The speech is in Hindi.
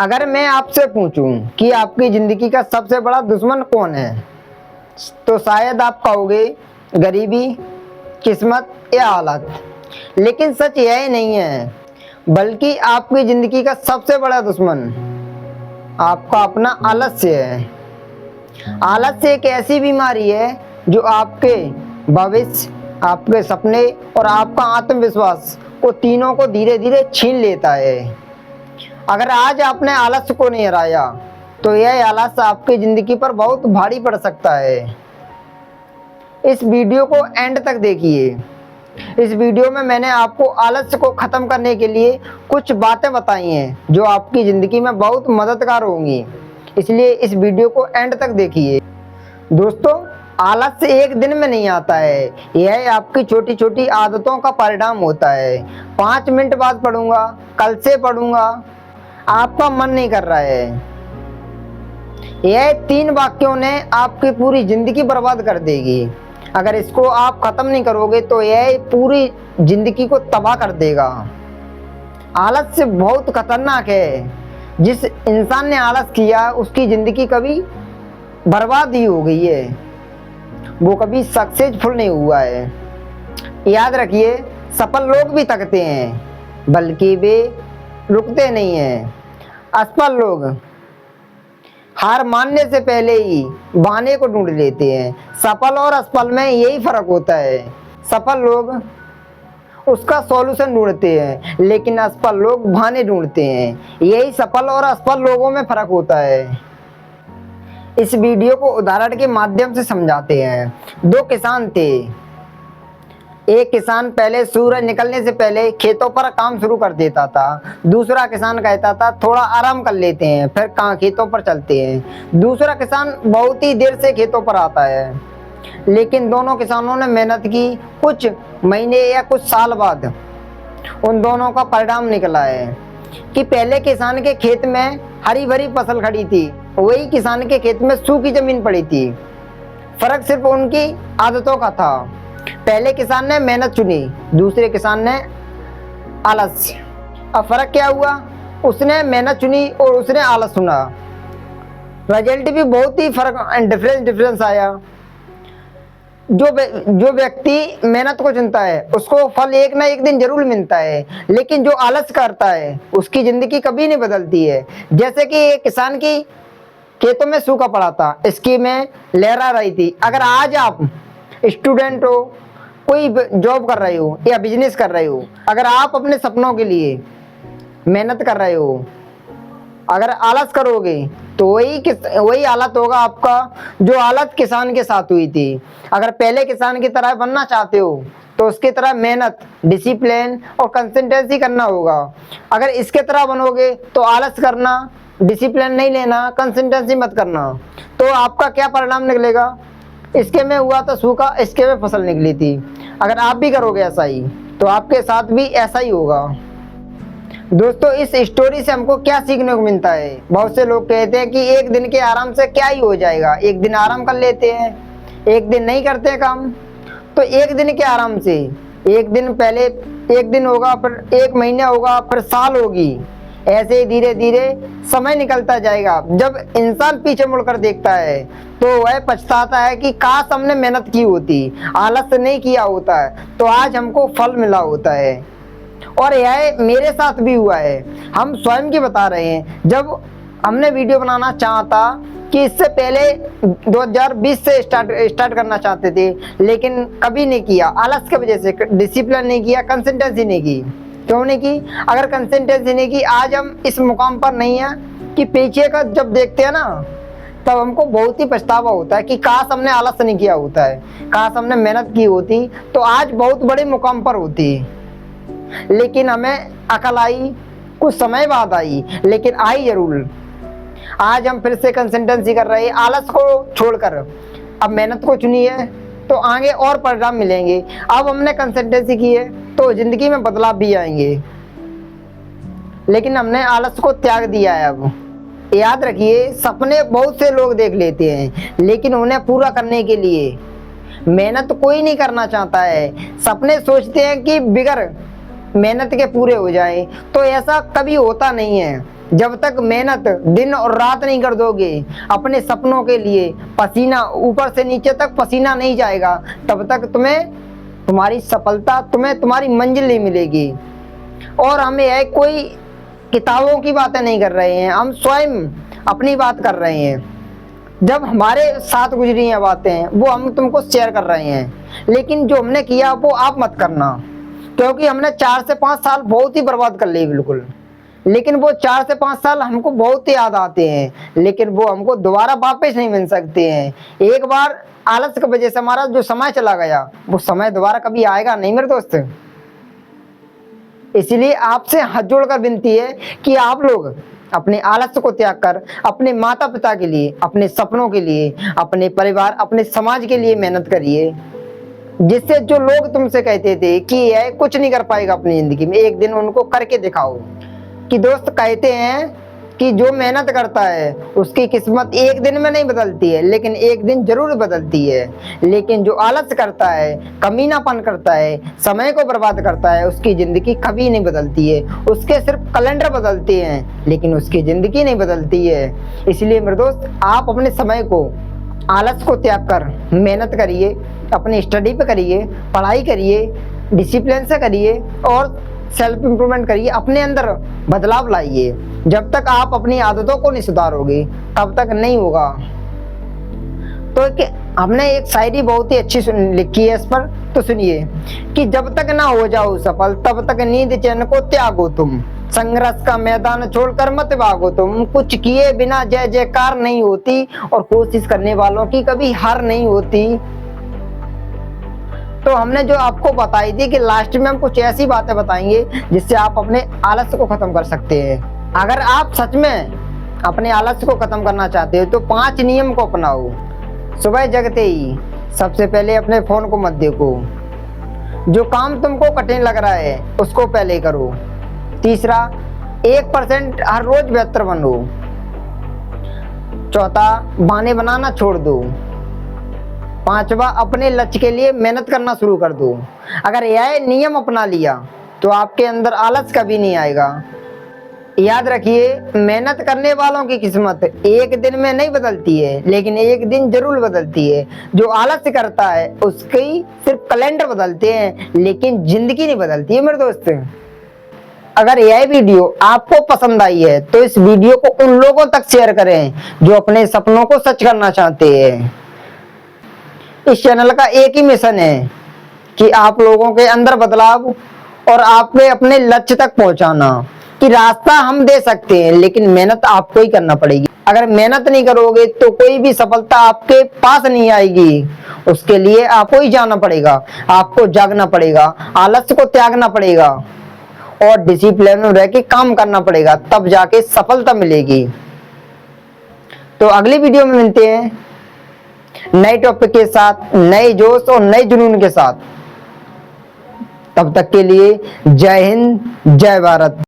अगर मैं आपसे पूछूं कि आपकी जिंदगी का सबसे बड़ा दुश्मन कौन है, तो शायद आप कहोगे गरीबी, किस्मत या हालत। लेकिन सच यह नहीं है, बल्कि आपकी जिंदगी का सबसे बड़ा दुश्मन आपका अपना आलस्य है। आलस्य एक ऐसी बीमारी है जो आपके भविष्य, आपके सपने और आपका आत्मविश्वास को तीनों को धीरे धीरे छीन लेता है। अगर आज आपने आलस्य को नहीं हराया तो यह आलस्य आपकी जिंदगी पर बहुत भारी पड़ सकता है। इस वीडियो को एंड तक देखिए। इस वीडियो में मैंने आपको आलस्य को खत्म करने के लिए कुछ बातें बताई हैं जो आपकी जिंदगी में बहुत मददगार होंगी, इसलिए इस वीडियो को एंड तक देखिए। दोस्तों, आलस्य एक दिन में नहीं आता है, यह आपकी छोटी छोटी आदतों का परिणाम होता है। 5 मिनट बाद पढ़ूंगा, कल से पढ़ूंगा, आपका मन नहीं कर रहा है। यह 3 वाक्यों ने आपकी पूरी जिंदगी बर्बाद कर देगी। अगर इसको आप खत्म नहीं करोगे तो यह पूरी जिंदगी को तबाह कर देगा। आलस्य बहुत खतरनाक है। जिस इंसान ने आलस किया उसकी जिंदगी कभी बर्बाद ही हो गई है, वो कभी सक्सेसफुल नहीं हुआ है। याद रखिए, सफल लोग भी थकते हैं, बल्कि वे रुकते नहीं हैं। असफल लोग हार मानने से पहले ही बहाने को ढूंढ लेते हैं। सफल और असफल में यही फर्क होता है। सफल लोग उसका सॉल्यूशन ढूंढते हैं, लेकिन असफल लोग बहाने ढूंढते हैं। यही सफल और असफल लोगों में फर्क होता है। इस वीडियो को उदाहरण के माध्यम से समझाते हैं। 2 किसान थे। एक किसान पहले सूरज निकलने से पहले खेतों पर काम शुरू कर देता था। दूसरा किसान कहता था थोड़ा आराम कर लेते हैं, फिर खेतों पर चलते हैं। दूसरा किसान बहुत ही देर से खेतों पर आता है, लेकिन दोनों किसानों ने मेहनत की। कुछ महीने या कुछ साल बाद उन दोनों का परिणाम निकला है कि पहले किसान के खेत में हरी भरी फसल खड़ी थी, वही किसान के खेत में सूखी जमीन पड़ी थी। फर्क सिर्फ उनकी आदतों का था। पहले किसान ने मेहनत चुनी, दूसरे किसान ने आलस। अब फर्क क्या हुआ? उसने मेहनत चुनी और उसने आलस चुना। रिजल्ट भी बहुत ही फर्क डिफरेंस आया। जो व्यक्ति मेहनत को चुनता है उसको फल एक ना एक दिन जरूर मिलता है, लेकिन जो आलस करता है उसकी जिंदगी कभी नहीं बदलती है। जैसे कि एक किसान की खेतों में सूखा पड़ा था, इसकी में लहरा रही थी। अगर आज आप स्टूडेंट हो, कोई जॉब कर रहे हो या बिजनेस कर रहे हो, अगर आप अपने सपनों के लिए मेहनत कर रहे हो, अगर आलस करोगे तो वही हालत होगा आपका जो हालत किसान के साथ हुई थी। अगर पहले किसान की तरह बनना चाहते हो तो उसकी तरह मेहनत, डिसिप्लिन और कंसिस्टेंसी करना होगा। अगर इसके तरह बनोगे तो आलस करना, डिसिप्लिन नहीं लेना, कंसिस्टेंसी मत करना, तो आपका क्या परिणाम निकलेगा? इसके में हुआ था सूखा, इसके में फसल निकली थी। अगर आप भी करोगे ऐसा ही तो आपके साथ भी ऐसा ही होगा। दोस्तों, इस स्टोरी से हमको क्या सीखने को मिलता है? बहुत से लोग कहते हैं कि एक दिन के आराम से क्या ही हो जाएगा, एक दिन आराम कर लेते हैं, एक दिन नहीं करते काम। तो एक दिन के आराम से एक दिन पहले एक दिन होगा, फिर 1 महीना होगा, फिर साल होगी। ऐसे ही धीरे धीरे समय निकलता जाएगा। जब इंसान पीछे मुड़कर देखता है तो वह पछताता है कि काश हमने मेहनत की होती, आलस नहीं किया होता है, तो आज हमको फल मिला होता है। और यह मेरे साथ भी हुआ है, हम स्वयं की बता रहे हैं। जब हमने वीडियो बनाना चाहा था कि इससे पहले 2020 से स्टार्ट करना चाहते थे, लेकिन कभी नहीं किया, आलस की वजह से। डिसिप्लिन नहीं किया, कंसिस्टेंसी नहीं की। क्यों नहीं की? अगर कंसिस्टेंसी नहीं की, आज हम इस मुकाम पर नहीं है कि पीछे का जब देखते हैं ना, तब हमको बहुत ही पछतावा होता है कि काश हमने आलस नहीं किया होता है, काश हमने मेहनत की होती तो आज बहुत बड़े मुकाम पर होती। लेकिन हमें अकल आई, कुछ समय बाद आई, लेकिन आई जरूर। आज हम फिर से कंसिस्टेंसी कर रहे हैं, आलस को छोड़कर अब मेहनत को चुनी है तो आगे और परिणाम मिलेंगे। अब हमने कंसिस्टेंसी की है तो जिंदगी में बदलाव भी आएंगे, लेकिन हमने आलस को त्याग दिया है। अब याद रखिए, सपने बहुत से लोग देख लेते हैं, लेकिन उन्हें पूरा करने के लिए मेहनत कोई नहीं करना चाहता है। सपने सोचते हैं कि बिगर मेहनत के पूरे हो जाए, तो ऐसा कभी होता नहीं है। जब तक मेहनत दिन और रात नहीं कर दोगे, अपने सपनों के लिए पसीना ऊपर से नीचे तक पसीना नहीं जाएगा, तब तक तुम्हें तुम्हारी सफलता, तुम्हें तुम्हारी मंजिल नहीं मिलेगी। और हमें यह कोई किताबों की बातें नहीं कर रहे हैं, हम स्वयं अपनी बात कर रहे हैं। जब हमारे साथ गुजरी हैं बातें, वो हम तुमको शेयर कर रहे हैं, लेकिन जो हमने किया वो आप मत करना, क्योंकि हमने 4 से 5 साल बहुत ही बर्बाद कर लिए बिल्कुल। लेकिन वो 4 से 5 साल हमको बहुत ही याद आते हैं, लेकिन वो हमको दोबारा वापस नहीं मिल सकते हैं। एक बार आलस की वजह से हमारा जो समय चला गया, वो समय दोबारा कभी आएगा नहीं मेरे दोस्त। इसलिए आपसे हाथ जोड़कर विनती है कि आप लोग अपने आलस्य को त्याग कर अपने माता पिता के लिए, अपने सपनों के लिए, अपने परिवार, अपने समाज के लिए मेहनत करिए। जिससे जो लोग तुमसे कहते थे कि यह कुछ नहीं कर पाएगा अपनी जिंदगी में, एक दिन उनको करके दिखाओ। कि दोस्त कहते हैं कि जो मेहनत करता है उसकी किस्मत एक दिन में नहीं बदलती है, लेकिन एक दिन जरूर बदलती है। लेकिन जो आलस करता है, कमीनापन करता है, समय को बर्बाद करता है, उसकी जिंदगी कभी नहीं बदलती है। उसके सिर्फ कैलेंडर बदलते हैं, लेकिन उसकी जिंदगी नहीं बदलती है। इसलिए मेरे दोस्त, आप अपने समय को, आलस को त्याग कर मेहनत करिए, अपनी स्टडी पे करिए, पढ़ाई करिए, डिसिप्लिन से करिए और सेल्फ इम्प्रूवमेंट करिए, अपने अंदर बदलाव लाइए। जब तक आप अपनी आदतों को नहीं सुधारोगे तब तक नहीं होगा। तो हमने एक शायरी बहुत ही अच्छी लिखी है इस पर, तो सुनिए कि जब तक ना हो जाओ सफल तब तक नींद चैन को त्यागो तुम, संघर्ष का मैदान छोड़कर मत भागो तुम, कुछ किए बिना जय जयकार नहीं होती और कोशिश करने वालों की कभी हार नहीं होती। तो हमने जो आपको बताई थी कि लास्ट में हम कुछ ऐसी बातें बताएंगे जिससे आप अपने आलस्य को खत्म कर सकते हैं। अगर आप सच में अपने आलस्य को खत्म करना चाहते हो तो 5 नियम को अपनाओ। सुबह जगते ही सबसे पहले अपने फोन को मत देखो। जो काम तुमको कठिन लग रहा है उसको पहले करो। तीसरा, 1% हर रोज बेहतर बनो। चौथा, बहाने बनाना छोड़ दो। पांचवा, अपने लक्ष्य के लिए मेहनत करना शुरू कर दो। अगर यह नियम अपना लिया तो आपके अंदर आलस कभी नहीं आएगा। याद रखिए, मेहनत करने वालों की किस्मत एक दिन में नहीं बदलती है, लेकिन एक दिन जरूर बदलती है। जो आलस्य करता है उसकी सिर्फ कैलेंडर बदलते हैं, लेकिन जिंदगी नहीं बदलती है मेरे दोस्त। अगर यह वीडियो आपको पसंद आई है तो इस वीडियो को उन लोगों तक शेयर करें जो अपने सपनों को सच करना चाहते हैं। इस चैनल का एक ही मिशन है कि आप लोगों के अंदर बदलाव और आपके अपने लक्ष्य तक पहुंचाना। कि रास्ता हम दे सकते हैं, लेकिन मेहनत आपको ही करना पड़ेगी। अगर मेहनत नहीं करोगे तो कोई भी सफलता आपके पास नहीं आएगी। उसके लिए आपको ही जाना पड़ेगा, आपको जागना पड़ेगा, आलस्य को त्यागना पड़ेगा और डिसिप्लिन में रह के काम करना पड़ेगा, तब जाके सफलता मिलेगी। तो अगली वीडियो में मिलते हैं नए टॉपिक के साथ, नए जोश और नए जुनून के साथ। तब तक के लिए जय हिंद, जय भारत।